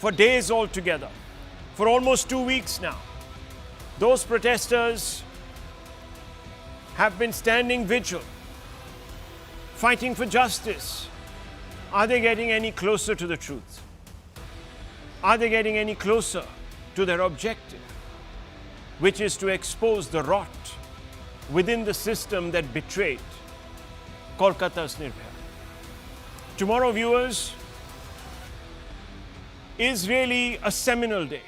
for days altogether, for almost 2 weeks now. Those protesters have been standing vigil, fighting for justice. Are they getting any closer to the truth? Are they getting any closer to their objective, which is to expose the rot within the system that betrayed Kolkata's Nirbhaya? Tomorrow, viewers, is really a seminal day.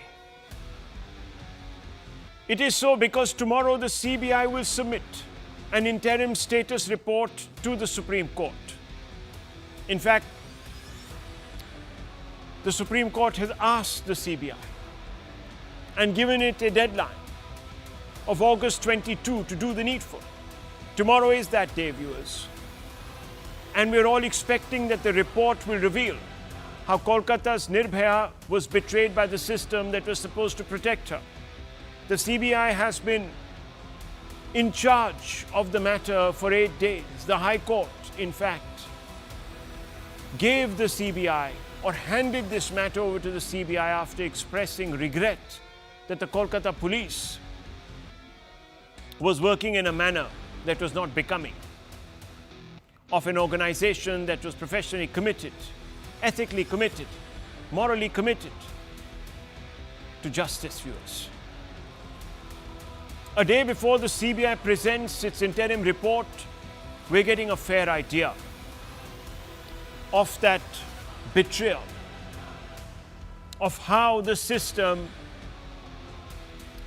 It is so because tomorrow the CBI will submit an interim status report to the Supreme Court. In fact, the Supreme Court has asked the CBI and given it a deadline of August 22 to do the needful. Tomorrow is that day, viewers. And we're all expecting that the report will reveal how Kolkata's Nirbhaya was betrayed by the system that was supposed to protect her. The CBI has been in charge of the matter for 8 days. The High Court, in fact, gave the CBI or handed this matter over to the CBI after expressing regret that the Kolkata Police was working in a manner that was not becoming of an organization that was professionally committed, ethically committed, morally committed to justice, viewers. A day before the CBI presents its interim report, we're getting a fair idea of that betrayal, of how the system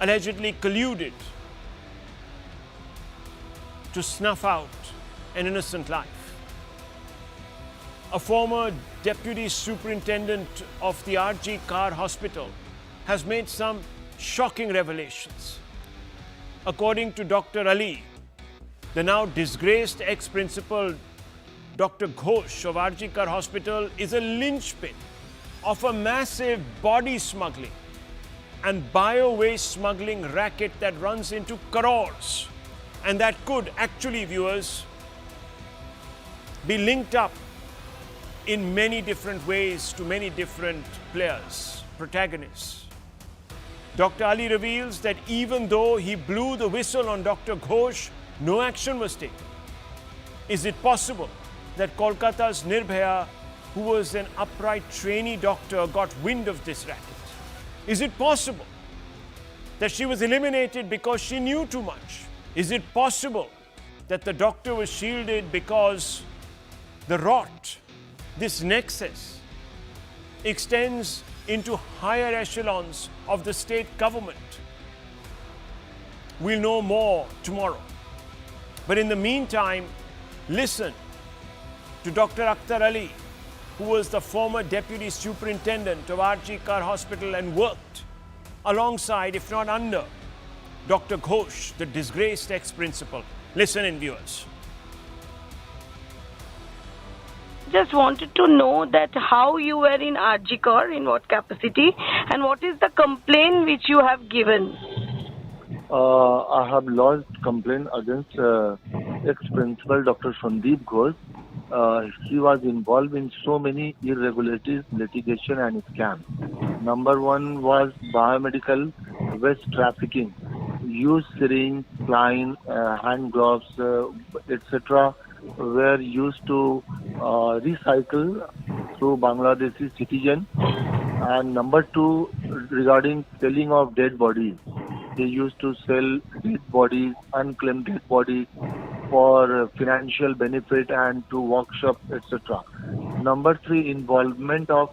allegedly colluded to snuff out an innocent life. A former deputy superintendent of the RG Kar Hospital has made some shocking revelations. According to Dr. Ali, the now disgraced ex-principal Dr. Ghosh of RG Kar Hospital is a linchpin of a massive body smuggling and bio-waste smuggling racket that runs into crores, and that could actually, viewers, be linked up in many different ways to many different players, protagonists. Dr. Ali reveals that even though he blew the whistle on Dr. Ghosh, no action was taken. Is it possible that Kolkata's Nirbhaya, who was an upright trainee doctor, got wind of this racket? Is it possible that she was eliminated because she knew too much? Is it possible that the doctor was shielded because the rot, this nexus, extends into higher echelons of the state government? We'll know more tomorrow. But in the meantime, listen to Dr. Akhtar Ali, who was the former deputy superintendent of RG Kar Hospital and worked alongside, if not under, Dr. Ghosh, the disgraced ex-principal. Listen in, viewers. Just wanted to know that how you were in RG Kar, in what capacity, and what is the complaint which you have given? I have lodged complaint against ex-principal Dr. Sandeep Ghosh. He was involved in so many irregularities, litigation and scams. Number one was biomedical waste trafficking. Used syringe, line, hand gloves, etc. were used to recycle through Bangladeshi citizen. And number two, regarding selling of dead bodies. They used to sell dead bodies, unclaimed dead bodies for financial benefit and to workshop, etc. Number three, involvement of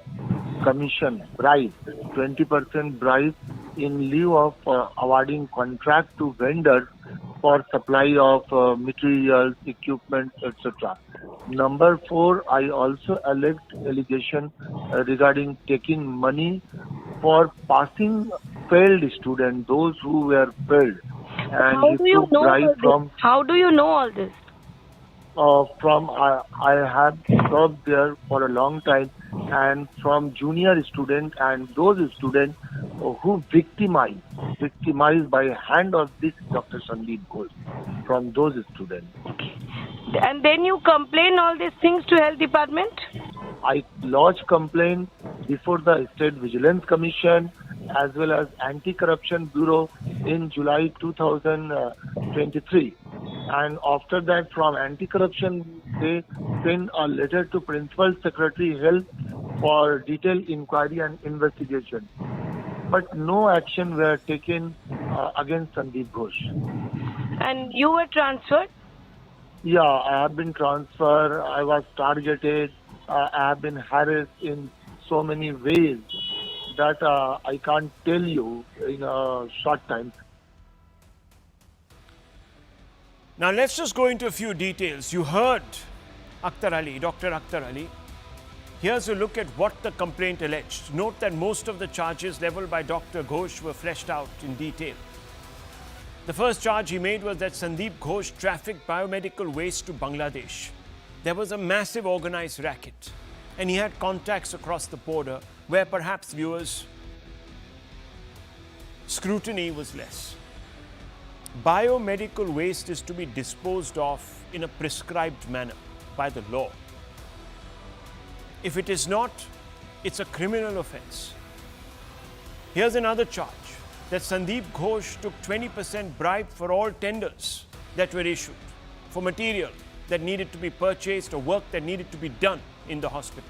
commission, bribe, 20% bribe in lieu of awarding contract to vendors for supply of materials, equipment, etc. Number four, I also allegation regarding taking money for passing failed students, those who were failed. And How do you know all this? How do you know all this? I have served there for a long time, and from junior students and those students who victimized by hand of this Dr. Sandeep Ghosh, from those students. And then you complain all these things to health department? I lodge complaint before the State Vigilance Commission as well as Anti-Corruption Bureau in July 2023. And after that, from Anti-Corruption, they sent a letter to Principal Secretary Health for detailed inquiry and investigation. But no action were taken against Sandeep Ghosh. And you were transferred? Yeah, I have been transferred. I was targeted. I have been harassed in so many ways that I can't tell you in a short time. Now let's just go into a few details. You heard Akhtar Ali, Dr. Akhtar Ali. Here's a look at what the complaint alleged. Note that most of the charges leveled by Dr. Ghosh were fleshed out in detail. The first charge he made was that Sandeep Ghosh trafficked biomedical waste to Bangladesh. There was a massive organized racket, and he had contacts across the border where perhaps viewers' scrutiny was less. Biomedical waste is to be disposed of in a prescribed manner by the law. If it is not, it's a criminal offense. Here's another charge, that Sandeep Ghosh took 20% bribe for all tenders that were issued for material that needed to be purchased or work that needed to be done in the hospital.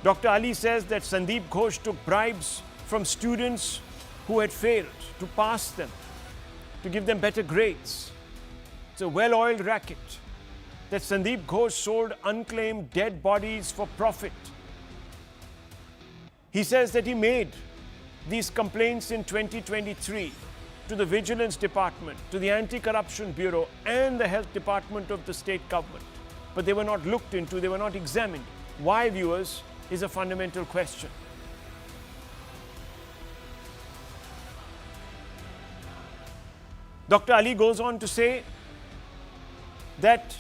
Dr. Ali says that Sandeep Ghosh took bribes from students who had failed to pass them, to give them better grades. It's a well-oiled racket. That Sandeep Ghosh sold unclaimed dead bodies for profit. He says that he made these complaints in 2023 to the Vigilance Department, to the Anti-Corruption Bureau and the Health Department of the state government. But they were not looked into, they were not examined. Why, viewers, is a fundamental question. Dr. Ali goes on to say that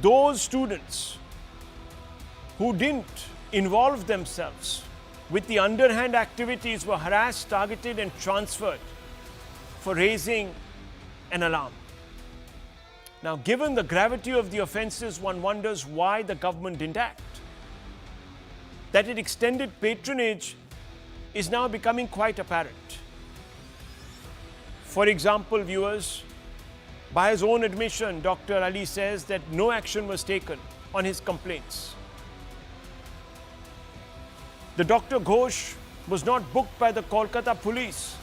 those students who didn't involve themselves with the underhand activities were harassed, targeted and transferred for raising an alarm. Now, given the gravity of the offences, one wonders why the government didn't act. That it extended patronage is now becoming quite apparent. For example, viewers, by his own admission, Dr. Ali says that no action was taken on his complaints. The Dr. Ghosh was not booked by the Kolkata Police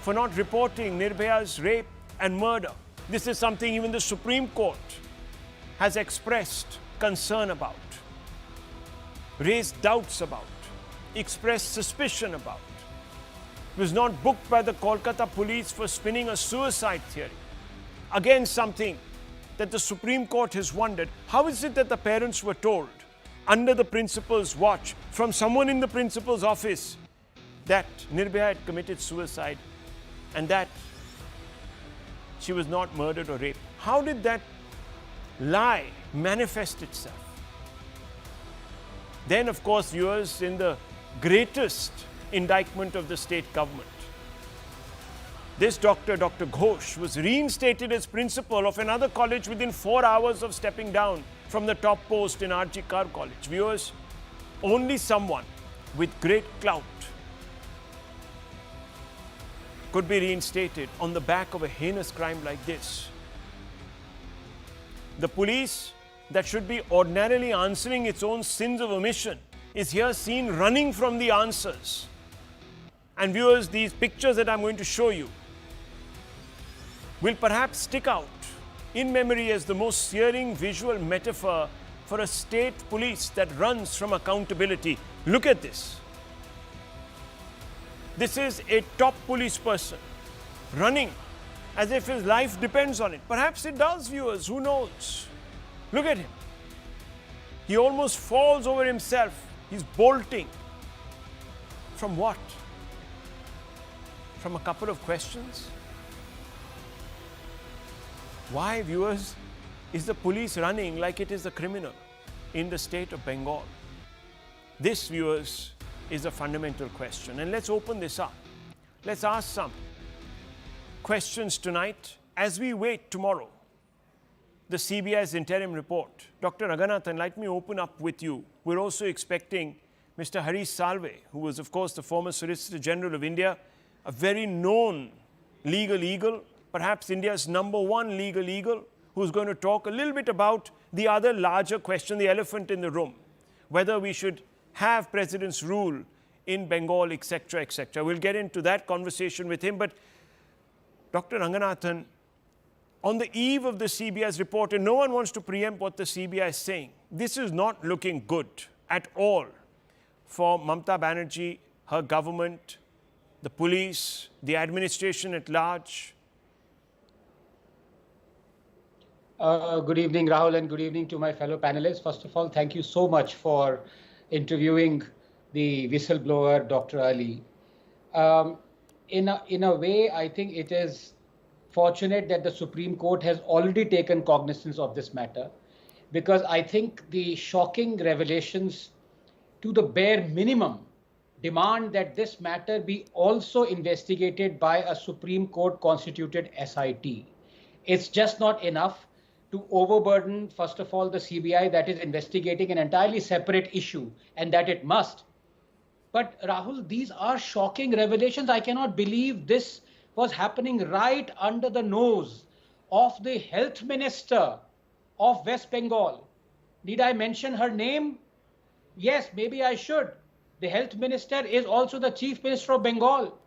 for not reporting Nirbhaya's rape and murder. This is something even the Supreme Court has expressed concern about, raised doubts about, expressed suspicion about. He was not booked by the Kolkata Police for spinning a suicide theory. Again, something that the Supreme Court has wondered, how is it that the parents were told under the principal's watch from someone in the principal's office that Nirbhaya had committed suicide and that she was not murdered or raped? How did that lie manifest itself? Then, of course, viewers, in the greatest indictment of the state government, this Dr. Ghosh was reinstated as principal of another college within 4 hours of stepping down from the top post in R.G. Kar College. Viewers, only someone with great clout could be reinstated on the back of a heinous crime like this. The police that should be ordinarily answering its own sins of omission is here seen running from the answers. And viewers, these pictures that I'm going to show you will perhaps stick out in memory as the most searing visual metaphor for a state police that runs from accountability. Look at this. This is a top police person running as if his life depends on it. Perhaps it does, viewers, who knows? Look at him. He almost falls over himself. He's bolting. From what? From a couple of questions? Why, viewers, is the police running like it is a criminal in the state of Bengal? This, viewers, is a fundamental question. And let's open this up. Let's ask some questions tonight as we wait tomorrow the CBI's interim report. Dr. Raghunathan, let me open up with you. We're also expecting Mr. Harish Salve, who was, of course, the former Solicitor General of India, a very known legal eagle, perhaps India's #1 legal eagle, who's going to talk a little bit about the other larger question, the elephant in the room, whether we should have president's rule in Bengal, etc., etc. We'll get into that conversation with him. But Dr. Raghunathan, on the eve of the CBI's report, and no one wants to preempt what the CBI is saying, this is not looking good at all for Mamata Banerjee, her government, the police, the administration at large. Good evening, Rahul, and good evening to my fellow panelists. First of all, thank you so much for interviewing the whistleblower, Dr. Ali. In a way, I think it is fortunate that the Supreme Court has already taken cognizance of this matter, because I think the shocking revelations, to the bare minimum, demand that this matter be also investigated by a Supreme Court constituted SIT. It's just not enough to overburden, first of all, the CBI that is investigating an entirely separate issue, and that it must. But Rahul, these are shocking revelations. I cannot believe this was happening right under the nose of the health minister of West Bengal. Need I mention her name? Yes, maybe I should. The health minister is also the chief minister of Bengal.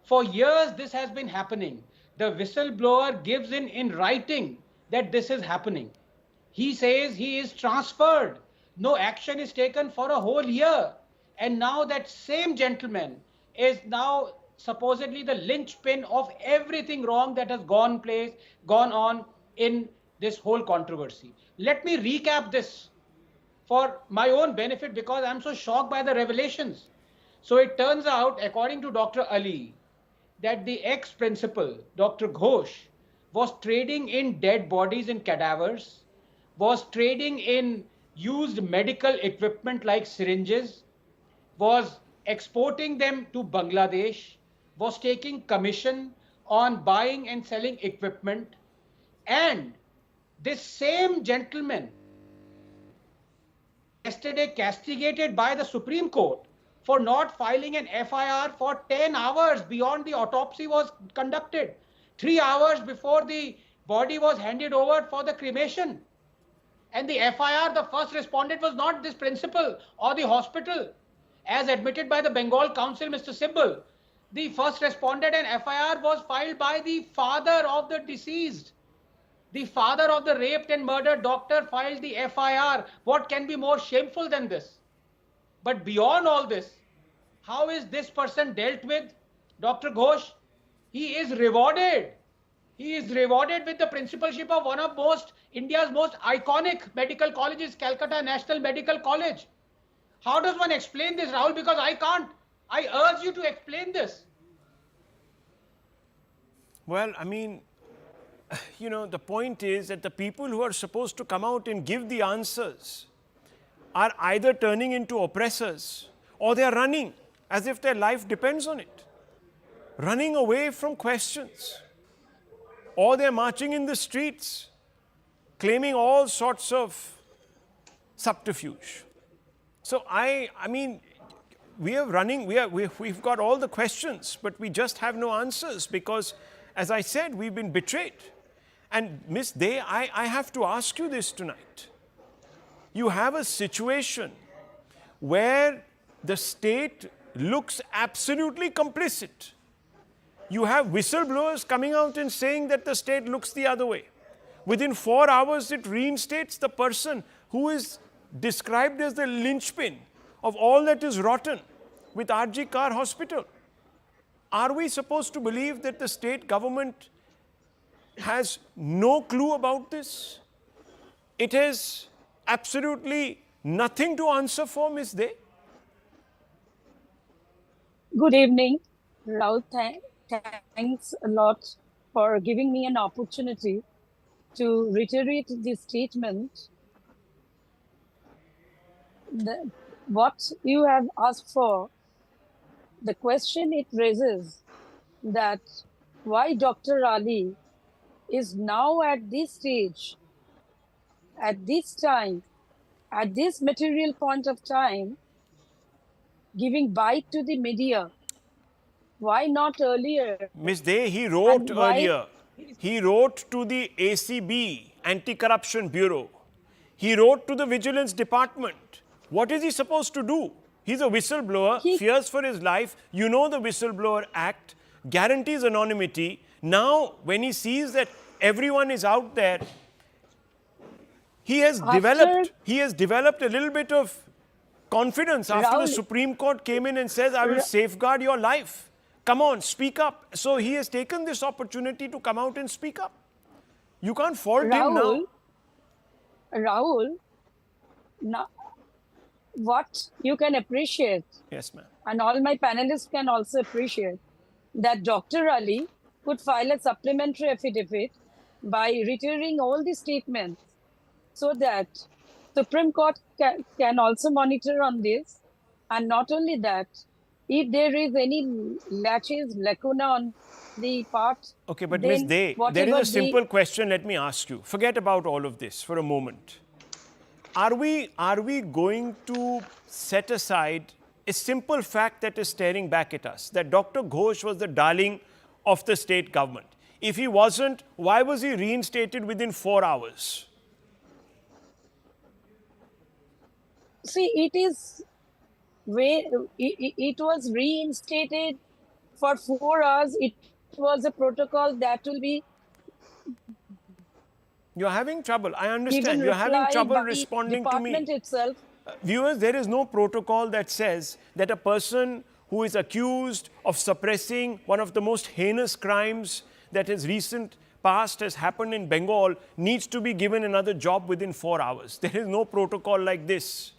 For years, this has been happening. The whistleblower gives in writing that this is happening. He says he is transferred. No action is taken for a whole year. And now that same gentleman is now supposedly the linchpin of everything wrong that has gone on in this whole controversy. Let me recap this for my own benefit, because I'm so shocked by the revelations. So it turns out, according to Dr. Ali, that the ex-principal, Dr. Ghosh, was trading in dead bodies and cadavers, was trading in used medical equipment like syringes, was exporting them to Bangladesh, was taking commission on buying and selling equipment. And this same gentleman, yesterday castigated by the Supreme Court for not filing an FIR for 10 hours beyond the autopsy was conducted, 3 hours before the body was handed over for the cremation. And the FIR, the first respondent was not this principal or the hospital, as admitted by the Bengal Council, Mr. Sibbal. The first respondent and FIR was filed by the father of the deceased. The father of the raped and murdered doctor filed the FIR. What can be more shameful than this? But beyond all this, how is this person dealt with? Dr. Ghosh, he is rewarded. He is rewarded with the principalship of one of India's most iconic medical colleges, Kolkata National Medical College. How does one explain this, Rahul? Because I can't. I urge you to explain this. Well, I mean, the point is that the people who are supposed to come out and give the answers are either turning into oppressors or they are running as if their life depends on it, running away from questions, or they're marching in the streets claiming all sorts of subterfuge. So I mean, we've got all the questions, but we just have no answers because, as I said, we've been betrayed. And Ms. Dey, I have to ask you this tonight. You have a situation where the state looks absolutely complicit. You have whistleblowers coming out and saying that the state looks the other way. Within 4 hours, it reinstates the person who is described as the linchpin of all that is rotten with RG Kar Hospital. Are we supposed to believe that the state government has no clue about this? It has absolutely nothing to answer for, Ms. Dey? Good evening, Rahul. Thanks a lot for giving me an opportunity to reiterate the statement. What you have asked for, the question it raises, that why Dr. Ali is now at this stage at this time, at this material point of time, giving bite to the media? Why not earlier? Ms. Day, he wrote And why? earlier. He wrote to the ACB, Anti-Corruption Bureau. He wrote to the Vigilance Department. What is he supposed to do? He's a whistleblower, fears for his life. You know the Whistleblower Act guarantees anonymity. Now, when he sees that everyone is out there, he has developed a little bit of confidence after the Supreme Court came in and says, I will safeguard your life. Come on, speak up. So he has taken this opportunity to come out and speak up. You can't fault him now. Rahul, what you can appreciate, yes, ma'am, and all my panelists can also appreciate, that Dr. Ali could file a supplementary affidavit by retiring all the statements so that Supreme Court can also monitor on this. And not only that, if there is any lacuna on the part. Okay, but Ms. Day, there is a simple question let me ask you. Forget about all of this for a moment. Are we going to set aside a simple fact that is staring back at us, that Dr. Ghosh was the darling of the state government? If he wasn't, why was he reinstated within 4 hours? See, it was reinstated for 4 hours. It was a protocol that will be. You're having trouble. I understand. You're having trouble responding to me. Itself. Viewers, there is no protocol that says that a person who is accused of suppressing one of the most heinous crimes that has recent past has happened in Bengal needs to be given another job within 4 hours. There is no protocol like this.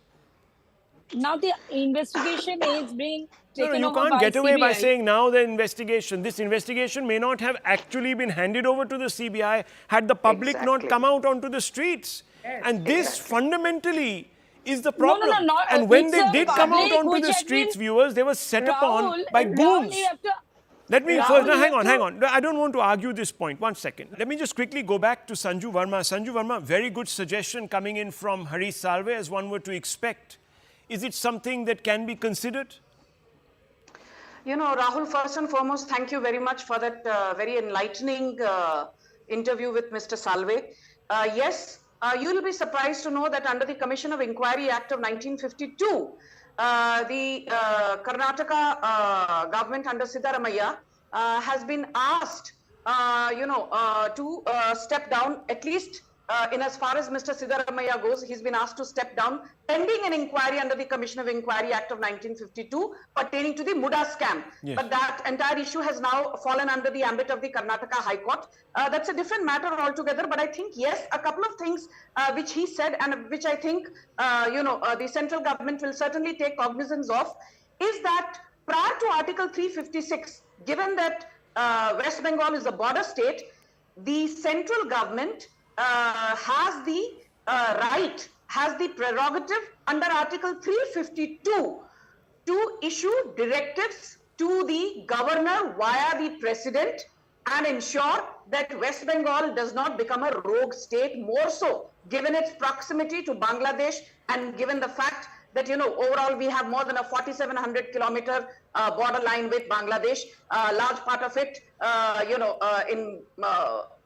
Now the investigation is being taken you over can't get away CBI. by saying now the investigation. This investigation may not have actually been handed over to the CBI had the public not come out onto the streets. And this fundamentally is the problem. No, and when they did come out onto the streets, viewers, they were set upon by goons. Let me first, hang on. I don't want to argue this point. 1 second. Let me just quickly go back to Sanju Verma. Sanju Verma, very good suggestion coming in from Harish Salve, as one were to expect. Is it something that can be considered? You know, Rahul, first and foremost, thank you very much for that very enlightening interview with Mr. Salve. Yes, you will be surprised to know that under the Commission of Inquiry Act of 1952, the Karnataka government under Siddaramaiah has been asked, to step down, at least in as far as Mr. Siddaramaiah goes. He's been asked to step down pending an inquiry under the Commission of Inquiry Act of 1952 pertaining to the Muda scam. Yes. But that entire issue has now fallen under the ambit of the Karnataka High Court. That's a different matter altogether. But I think, yes, a couple of things which he said and which I think, the central government will certainly take cognizance of is that prior to Article 356, given that West Bengal is a border state, the central government has the right, has the prerogative under Article 352 to issue directives to the governor via the president and ensure that West Bengal does not become a rogue state, more so given its proximity to Bangladesh and given the fact that, overall we have more than a 4,700 kilometer border line with Bangladesh, a large part of it, in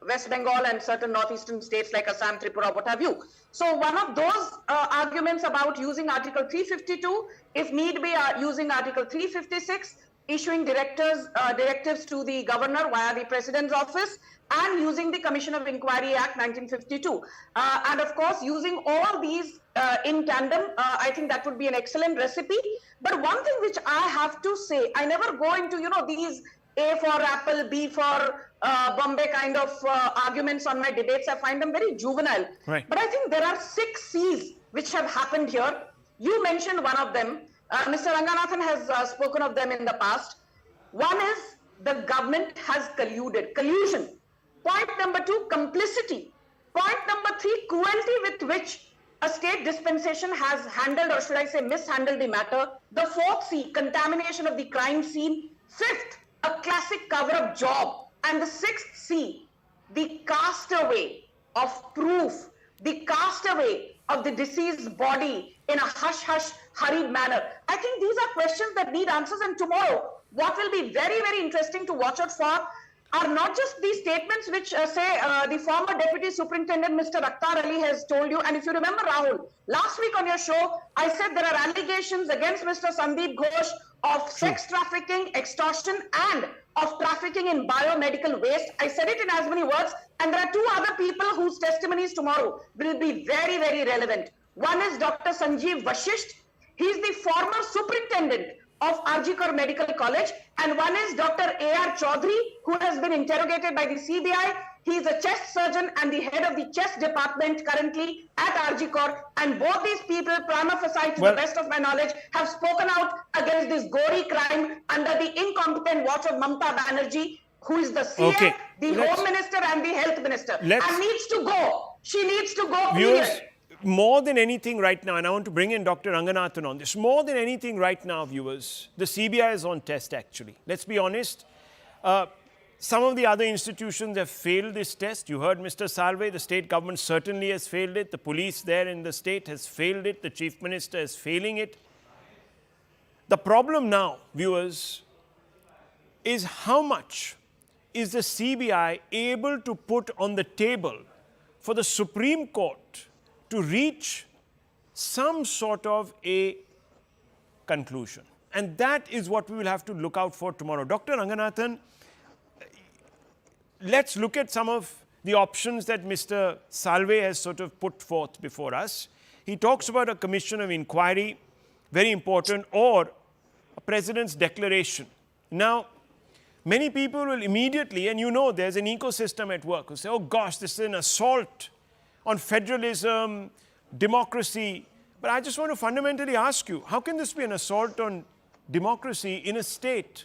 West Bengal and certain northeastern states like Assam, Tripura, what have you. So one of those arguments about using Article 352, if need be, using Article 356, issuing directives to the governor via the president's office, and using the Commission of Inquiry Act 1952. And of course, using all these in tandem, I think that would be an excellent recipe. But one thing which I have to say, I never go into, these A for Apple, B for Bombay kind of arguments on my debates. I find them very juvenile. Right. But I think there are 6 C's which have happened here. You mentioned one of them. Mr. Ranganathan has spoken of them in the past. One is the government has colluded. Collusion. Point number 2, complicity. Point number 3, cruelty with which a state dispensation has handled, or should I say mishandled the matter. The 4th C, contamination of the crime scene. 5th, a classic cover-up job. And the 6th C, the castaway of proof the castaway of the deceased body in a hush-hush, hurried manner? I think these are questions that need answers, and tomorrow, what will be very, very interesting to watch out for are not just these statements which the former Deputy Superintendent, Mr. Akhtar Ali, has told you. And if you remember, Rahul, last week on your show, I said there are allegations against Mr. Sandeep Ghosh of sex trafficking, extortion, and of trafficking in biomedical waste. I said it in as many words, and there are two other people whose testimonies tomorrow will be very, very relevant. One is Dr. Sanjeev Vashisht. He is the former superintendent of RG Kar Medical College, and one is Dr. A.R. Chaudhary, who has been interrogated by the CBI. He is a chest surgeon and the head of the chest department currently at RG Kar, and both these people, prima facie, to the best of my knowledge, have spoken out against this gory crime under the incompetent watch of Mamata Banerjee, who is the CM, the Home Minister and the Health Minister, and needs to go. She needs to go, period. More than anything right now, and I want to bring in Dr. Ranganathan on this, more than anything right now, viewers, the CBI is on test, actually. Let's be honest. Some of the other institutions have failed this test. You heard Mr. Salve, the state government certainly has failed it. The police there in the state has failed it. The chief minister is failing it. The problem now, viewers, is how much is the CBI able to put on the table for the Supreme Court to reach some sort of a conclusion. And that is what we will have to look out for tomorrow. Dr. Ranganathan, let's look at some of the options that Mr. Salve has sort of put forth before us. He talks about a commission of inquiry, very important, or a president's declaration. Now, many people will immediately, and you know there's an ecosystem at work, who say, oh gosh, this is an assault on federalism, democracy. But I just want to fundamentally ask you, how can this be an assault on democracy in a state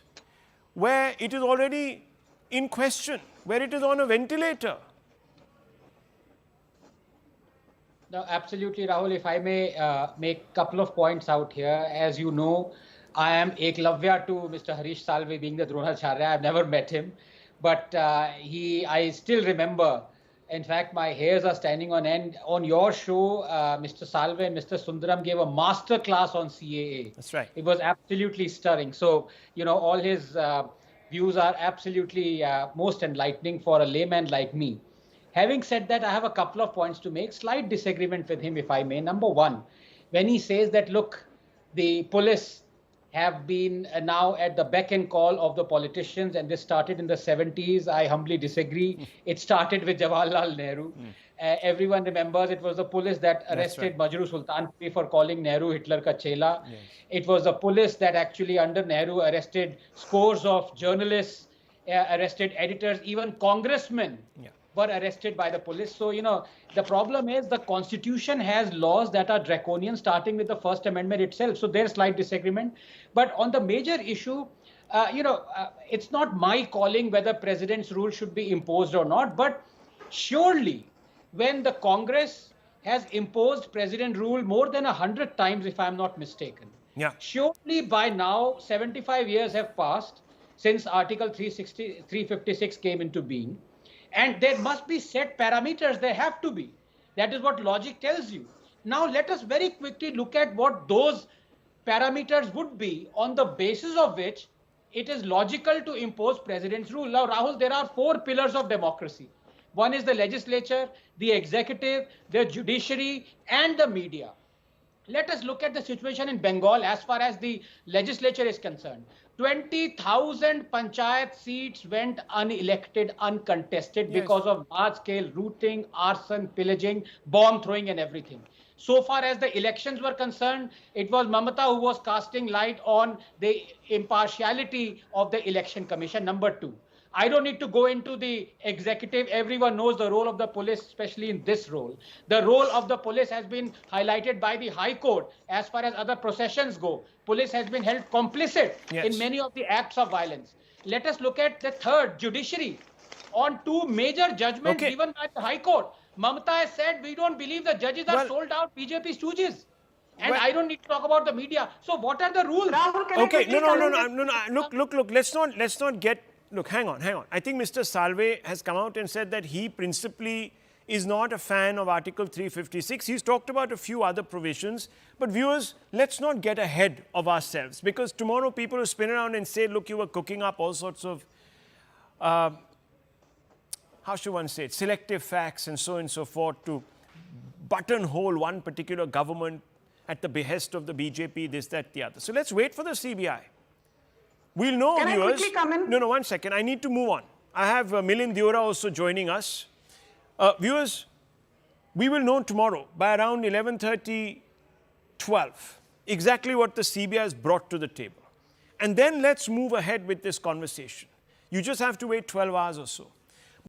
where it is already in question, where it is on a ventilator? No, absolutely, Rahul. If I may make a couple of points out here. As you know, I am Eklavya to Mr. Harish Salve being the Dronacharya. I've never met him, but I still remember. In fact, my hairs are standing on end. On your show, Mr. Salve and Mr. Sundaram gave a master class on CAA. That's right. It was absolutely stirring. So, you know, all his views are absolutely most enlightening for a layman like me. Having said that, I have a couple of points to make. Slight disagreement with him, if I may. Number one, when he says that, look, the police have been now at the beck and call of the politicians, and this started in the 70s. I humbly disagree. It started with Jawaharlal Nehru. Everyone remembers it was the police that arrested Majru Sultanpuri for calling Nehru Hitler ka chela. Yes. It was the police that actually under Nehru arrested scores of journalists, arrested editors, even congressmen were arrested by the police. So, you know, the problem is the Constitution has laws that are draconian, starting with the First Amendment itself. So there's slight disagreement. But on the major issue, it's not my calling whether president's rule should be imposed or not. But surely, when the Congress has imposed president rule more than 100 times, if I'm not mistaken, surely by now 75 years have passed since Article 356 came into being. And there must be set parameters. There have to be. That is what logic tells you. Now, let us very quickly look at what those parameters would be on the basis of which it is logical to impose president's rule. Now, Rahul, there are 4 pillars of democracy. One is the legislature, the executive, the judiciary, and the media. Let us look at the situation in Bengal as far as the legislature is concerned. 20,000 panchayat seats went unelected, uncontested because of large-scale looting, arson, pillaging, bomb throwing and everything. So far as the elections were concerned, it was Mamata who was casting light on the impartiality of the election commission. Number 2. I don't need to go into the executive. Everyone knows the role of the police, especially in this role. The role of the police has been highlighted by the High Court as far as other processions go. Police has been held complicit in many of the acts of violence. Let us look at the third, judiciary. On 2 major judgments given by the High Court, Mamata has said, we don't believe the judges are sold out BJP stooges. And I don't need to talk about the media. So what are the rules? Look, let's not get... Look, hang on. I think Mr. Salve has come out and said that he principally is not a fan of Article 356. He's talked about a few other provisions. But viewers, let's not get ahead of ourselves, because tomorrow people will spin around and say, look, you were cooking up all sorts of, how should one say it, selective facts and so forth to buttonhole one particular government at the behest of the BJP, this, that, the other. So let's wait for the CBI. We'll know, Can viewers. I quickly come in? No, 1 second. I need to move on. I have Milind Deora also joining us. Viewers, we will know tomorrow by around 11:30, 12, exactly what the CBI has brought to the table. And then let's move ahead with this conversation. You just have to wait 12 hours or so.